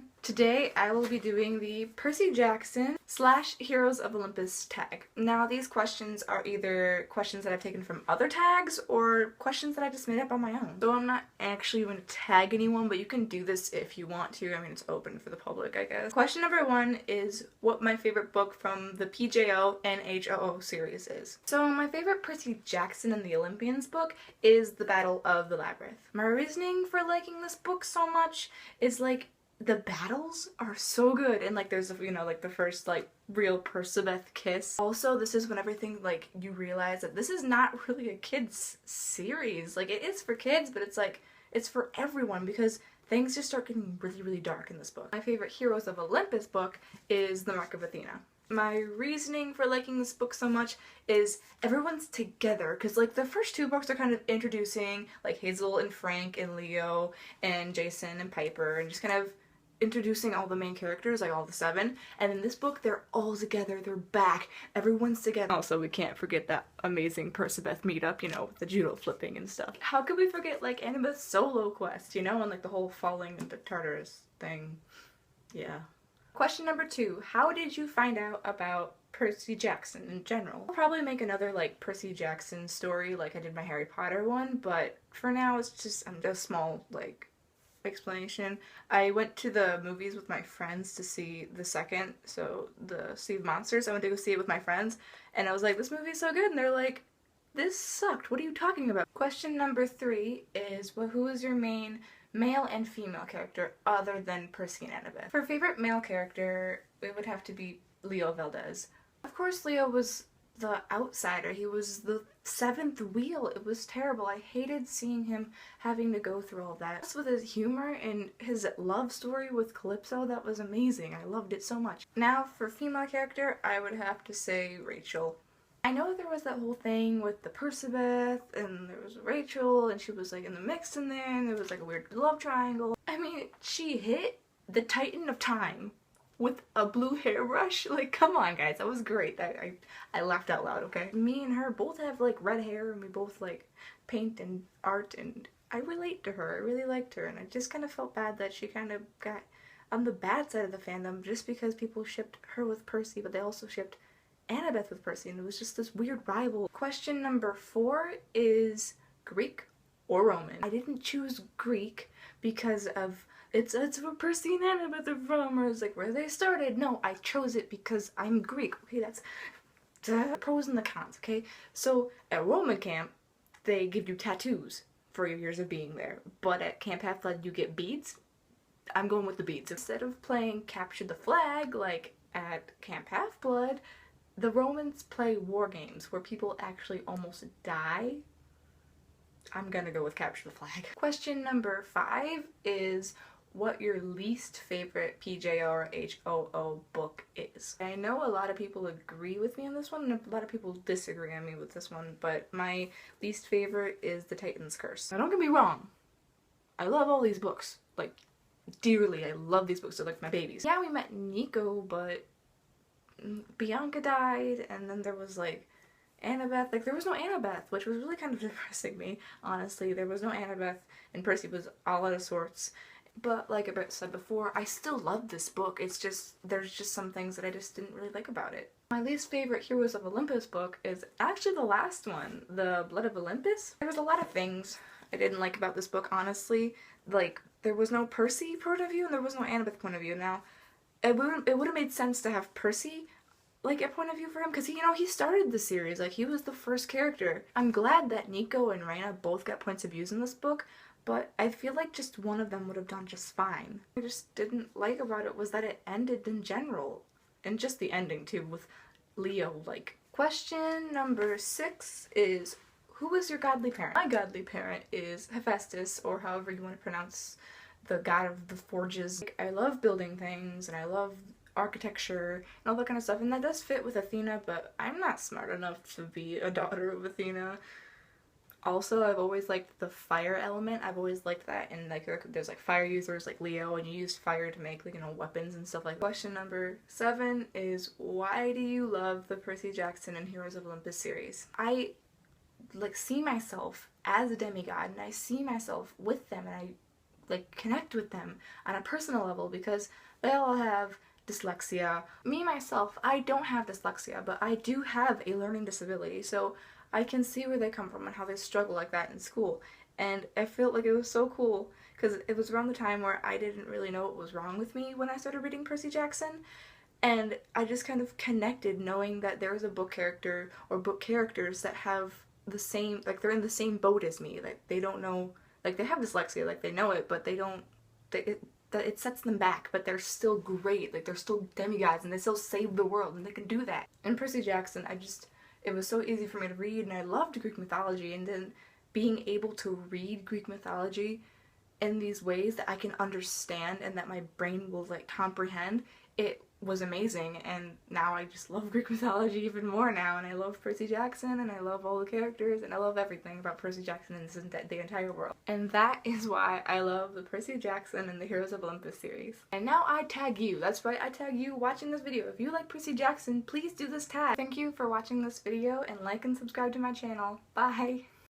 everyone! Today I will be doing the Percy Jackson / Heroes of Olympus tag. Now these questions are either questions that I've taken from other tags or questions that I just made up on my own. So I'm not actually going to tag anyone, but you can do this if you want to. I mean, it's open for the public, I guess. Question number 1 is what my favorite book from the PJO and HoO series is. So my favorite Percy Jackson and the Olympians book is The Battle of the Labyrinth. My reasoning for liking this book so much is like the battles are so good, and like there's like the first like real Percy kiss. Also, this is when everything like you realize that this is not really a kids series. Like it is for kids, but it's like it's for everyone because things just start getting really dark in this book. My favorite Heroes of Olympus book is The Mark of Athena. My reasoning for liking this book so much is everyone's together, because like the first two books are kind of introducing like Hazel and Frank and Leo and Jason and Piper and just kind of introducing all the main characters, like all the 7, and in this book they're all together, they're back, everyone's together. Also, we can't forget that amazing Percy meetup, with the judo flipping and stuff. How could we forget like Annabeth's solo quest, and like the whole falling into Tartarus thing. Yeah. Question number 2, how did you find out about Percy Jackson in general? I'll probably make another like Percy Jackson story like I did my Harry Potter one, but for now it's just a small like explanation. I went to the movies with my friends to see the second, so the Sea of Monsters. I went to go see it with my friends, and I was like, this movie's so good, and they're like, this sucked, what are you talking about? Question number 3 is, well, who is your main male and female character other than Percy and Annabeth? For favorite male character, it would have to be Leo Valdez. Of course, Leo was the outsider. He was the 7th wheel. It was terrible. I hated seeing him having to go through all that. Just with his humor and his love story with Calypso, that was amazing. I loved it so much. Now, for female character, I would have to say Rachel. I know there was that whole thing with the Perciveth, and there was Rachel, and she was like in the mix in there, and there was like a weird love triangle. I mean, she hit the Titan of Time with a blue hairbrush. Like, come on guys, that was great. I laughed out loud, okay? Me and her both have like red hair, and we both like paint and art, and I relate to her. I really liked her, and I just kind of felt bad that she kind of got on the bad side of the fandom just because people shipped her with Percy, but they also shipped Annabeth with Percy, and it was just this weird rival. Question number 4 is Greek or Roman. I didn't choose Greek because of it's where Percy and Annabeth are from, or it's like where they started. No, I chose it because I'm Greek. Okay, that's the pros and the cons, okay? So at Roman camp, they give you tattoos for your years of being there, but at Camp Half-Blood you get beads. I'm going with the beads. Instead of playing Capture the Flag like at Camp Half-Blood, the Romans play war games where people actually almost die. I'm gonna go with Capture the Flag. Question number 5 is what your least favorite PJO or HoO book is. I know a lot of people agree with me on this one, and a lot of people disagree on me with this one, but my least favorite is The Titan's Curse. Now don't get me wrong, I love all these books, like dearly. I love these books, they're like my babies. Yeah, we met Nico, but Bianca died, and then there was like Annabeth. Like there was no Annabeth, which was really kind of depressing me, honestly. There was no Annabeth, and Percy was all out of sorts. But like I said before, I still love this book. It's just, there's just some things that I just didn't really like about it. My least favorite Heroes of Olympus book is actually the last one, The Blood of Olympus. There was a lot of things I didn't like about this book, honestly. Like, there was no Percy point of view, and there was no Annabeth point of view. Now, it would have made sense to have Percy like a point of view for him, because he started the series, like he was the first character. I'm glad that Nico and Raina both got points of views in this book, but I feel like just one of them would have done just fine. What I just didn't like about it was that it ended in general, and just the ending too, with Leo. Like, question number 6 is, who is your godly parent? My godly parent is Hephaestus, or however you want to pronounce the god of the forges. Like, I love building things, and I love architecture and all that kind of stuff, and that does fit with Athena, but I'm not smart enough to be a daughter of Athena. Also, I've always liked the fire element. I've always liked that, and like there's like fire users like Leo, and you use fire to make like weapons and stuff like that. Question number 7 is, why do you love the Percy Jackson and Heroes of Olympus series? I like see myself as a demigod, and I see myself with them, and I like connect with them on a personal level because they all have dyslexia. Me, myself, I don't have dyslexia, but I do have a learning disability, so I can see where they come from and how they struggle like that in school. And I felt like it was so cool because it was around the time where I didn't really know what was wrong with me when I started reading Percy Jackson. And I just kind of connected knowing that there was a book character or book characters that have the same, like they're in the same boat as me. Like they don't know, like they have dyslexia, like they know it, but they don't, it sets them back, but they're still great. Like they're still demigods and they still save the world and they can do that. In Percy Jackson, it was so easy for me to read and I loved Greek mythology, and then being able to read Greek mythology in these ways that I can understand and that my brain will like comprehend, it was amazing. And now I just love Greek mythology even more now, and I love Percy Jackson and I love all the characters and I love everything about Percy Jackson and the entire world. And that is why I love the Percy Jackson and the Heroes of Olympus series. And now I tag you. That's right, I tag you watching this video. If you like Percy Jackson, please do this tag. Thank you for watching this video, and like and subscribe to my channel. Bye!